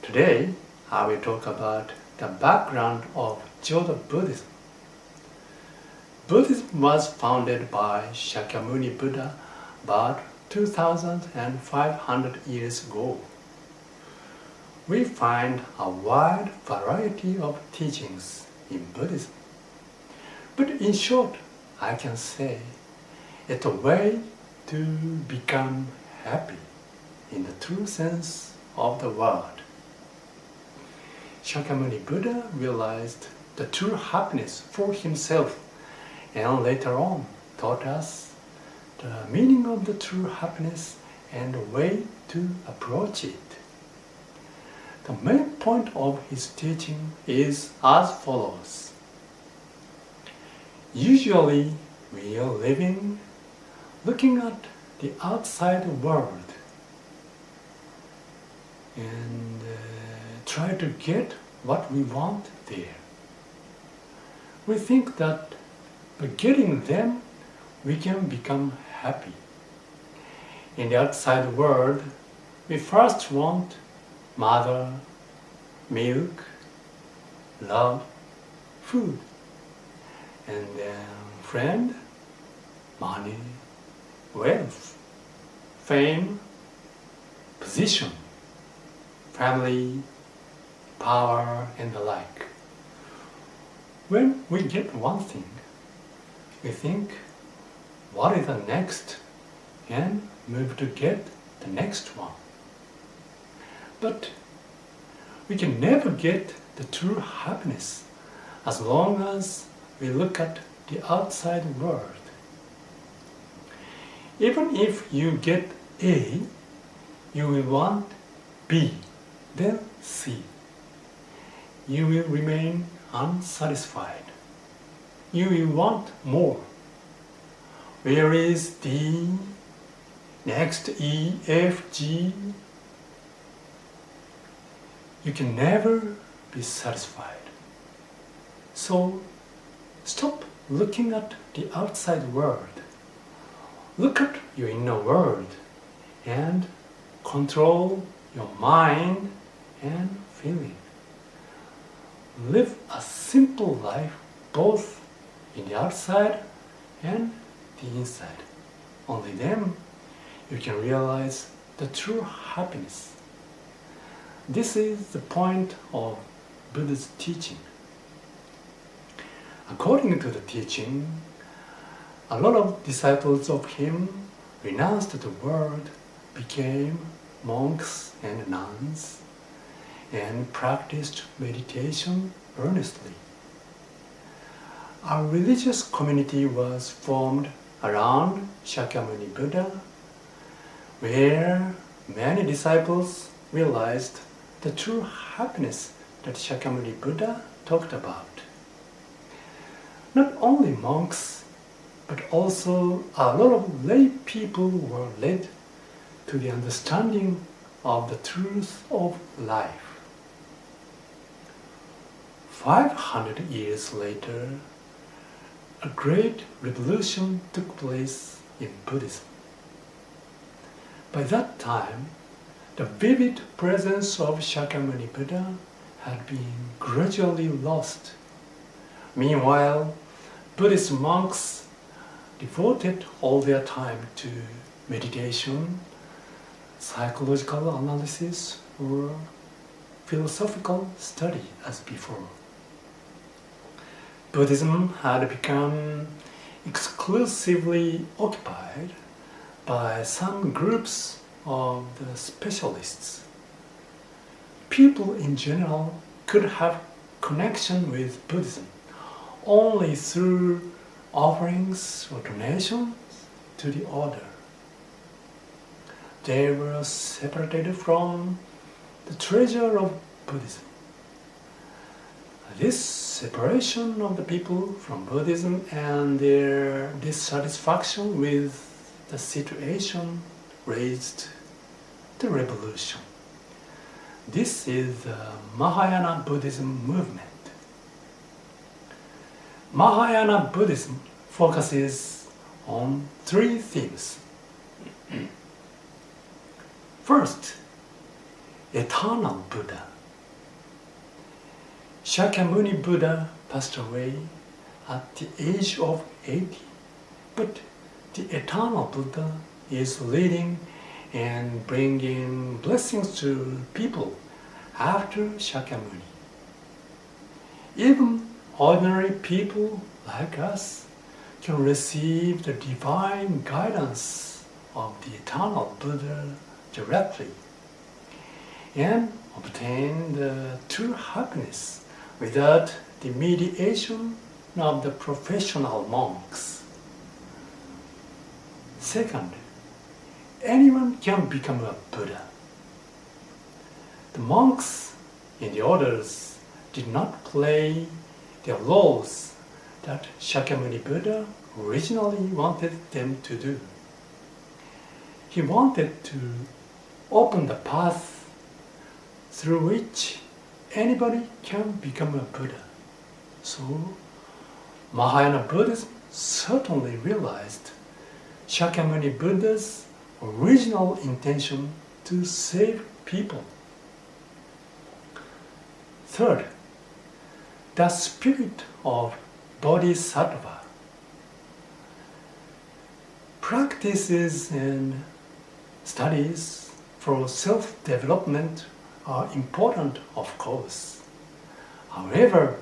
Today, I will talk about the background of Jodo Buddhism. Buddhism was founded by Shakyamuni Buddha about 2,500 years ago. We find a wide variety of teachings in Buddhism. But in short, I can say it's a way to become happy in the true sense of the word. Shakyamuni Buddha realized the true happiness for himself and later on taught us the meaning of the true happiness and the way to approach it. The main point of his teaching is as follows. Usually we are living looking at the outside world and try to get what we want there. We think that by getting them, we can become happy. In the outside world, we first want mother, milk, love, food, and then friend, money, wealth, fame, position, family, power, and the like. When we get one thing, we think, what is the next? And move to get the next one. But we can never get the true happiness as long as we look at the outside world. Even if you get A, you will want B, then C. You will remain unsatisfied. You will want more. Where is D? Next E, F, G? You can never be satisfied. So stop looking at the outside world. Look at your inner world and control your mind and feeling. Live a simple life both in the outside and the inside. Only then you can realize the true happiness. This is the point of Buddha's teaching. According to the teaching, a lot of disciples of him renounced the world, became monks and nuns, and practiced meditation earnestly. A religious community was formed around Shakyamuni Buddha, where many disciples realized the true happiness that Shakyamuni Buddha talked about. Not only monks, but also a lot of lay people were led to the understanding of the truth of life. 500 years later, a great revolution took place in Buddhism. By that time, the vivid presence of Shakyamuni Buddha had been gradually lost. Meanwhile, Buddhist monks devoted all their time to meditation, psychological analysis, or philosophical study as before. Buddhism had become exclusively occupied by some groups of the specialists. People in general could have connection with Buddhism only through offerings or donations to the order. They were separated from the treasure of Buddhism. This separation of the people from Buddhism and their dissatisfaction with the situation raised the revolution. This is the Mahayana Buddhism movement. Mahayana Buddhism focuses on three themes. First, eternal Buddha. Shakyamuni Buddha passed away at the age of 80, but the eternal Buddha is leading and bringing blessings to people after Shakyamuni. Even ordinary people like us can receive the divine guidance of the eternal Buddha directly and obtain the true happiness without the mediation of the professional monks. Second, anyone can become a Buddha. The monks in the orders did not play the roles that Shakyamuni Buddha originally wanted them to do. He wanted to open the path through which anybody can become a Buddha. So, Mahayana Buddhism certainly realized Shakyamuni Buddha's original intention to save people. Third, the spirit of Bodhisattva. Practices and studies for self-development are important, of course. However,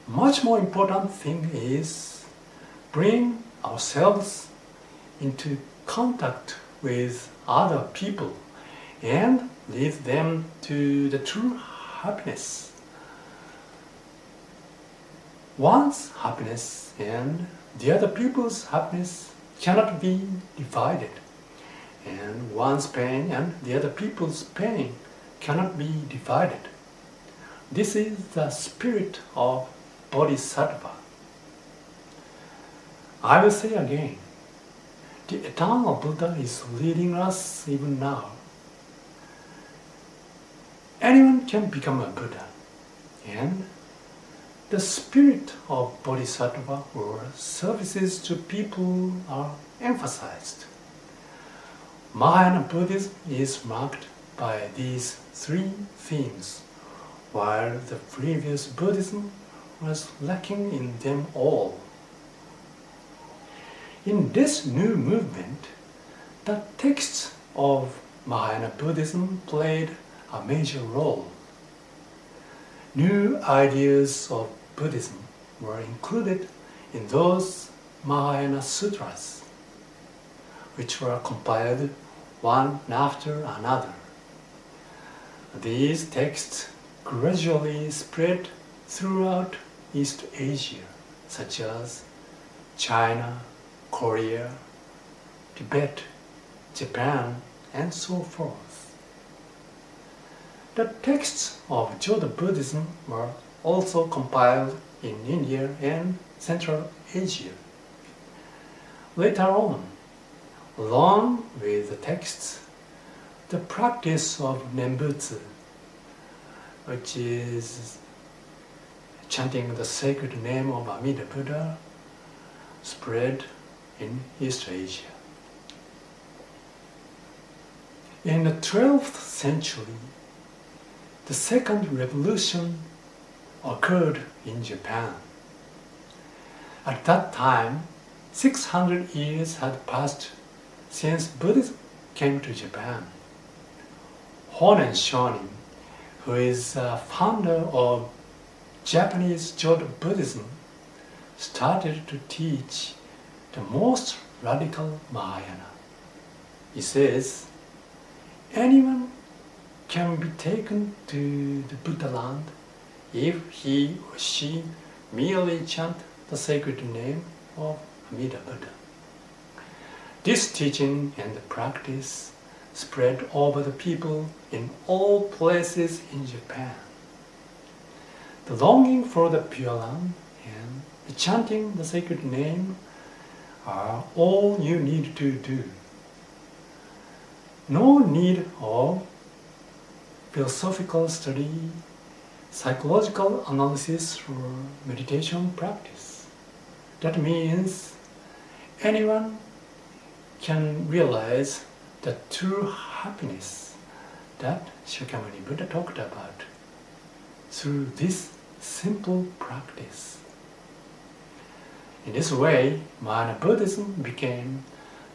much more important thing is bring ourselves into contact with other people and lead them to the true happiness. One's happiness and the other people's happiness cannot be divided, and one's pain and the other people's pain cannot be divided. This is the spirit of Bodhisattva. I will say again, the eternal Buddha is leading us even now. Anyone can become a Buddha, and the spirit of Bodhisattva or services to people are emphasized. Mahayana Buddhism is marked by these three themes, while the previous Buddhism was lacking in them all. In this new movement, the texts of Mahayana Buddhism played a major role. New ideas of Buddhism were included in those Mahayana sutras, which were compiled one after another. These texts gradually spread throughout East Asia, such as China, Korea, Tibet, Japan, and so forth. The texts of Jodo Buddhism were also compiled in India and Central Asia. Later on, along with the texts, the practice of Nembutsu, which is chanting the sacred name of Amida Buddha, spread in East Asia. In the 12th century, the second revolution occurred in Japan. At that time, 600 years had passed since Buddhism came to Japan. Honen Shonin, who is a founder of Japanese Jodo Buddhism, started to teach the most radical Mahayana. He says, anyone can be taken to the Buddha land if he or she merely chant the sacred name of Amida Buddha. This teaching and the practice spread over the people in all places in Japan. The longing for the Pure Land and the chanting the sacred name are all you need to do. No need of philosophical study, psychological analysis, or meditation practice. That means anyone can realize the true happiness that Shakyamuni Buddha talked about. through this simple practice. In this way, Mahayana Buddhism became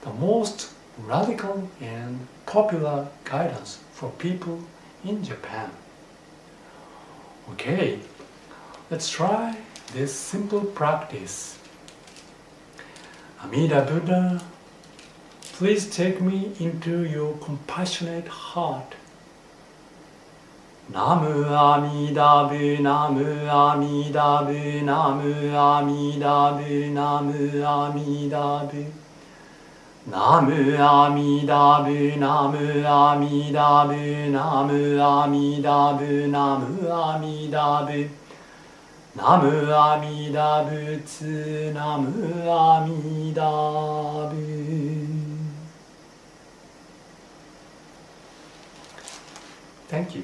the most radical and popular guidance for people in Japan. Okay, let's try this simple practice. Amida Buddha, please take me into your compassionate heart. Namu Amida Bu, Namu Amida Bu, Namu Amida Bu, Namu Amida Bu. Namu Amida Bu, Namu Amida Bu, Namu Amida Bu, Namu Amida Bu. Namu Amida Butsu, Namu Amida Bu. Thank you.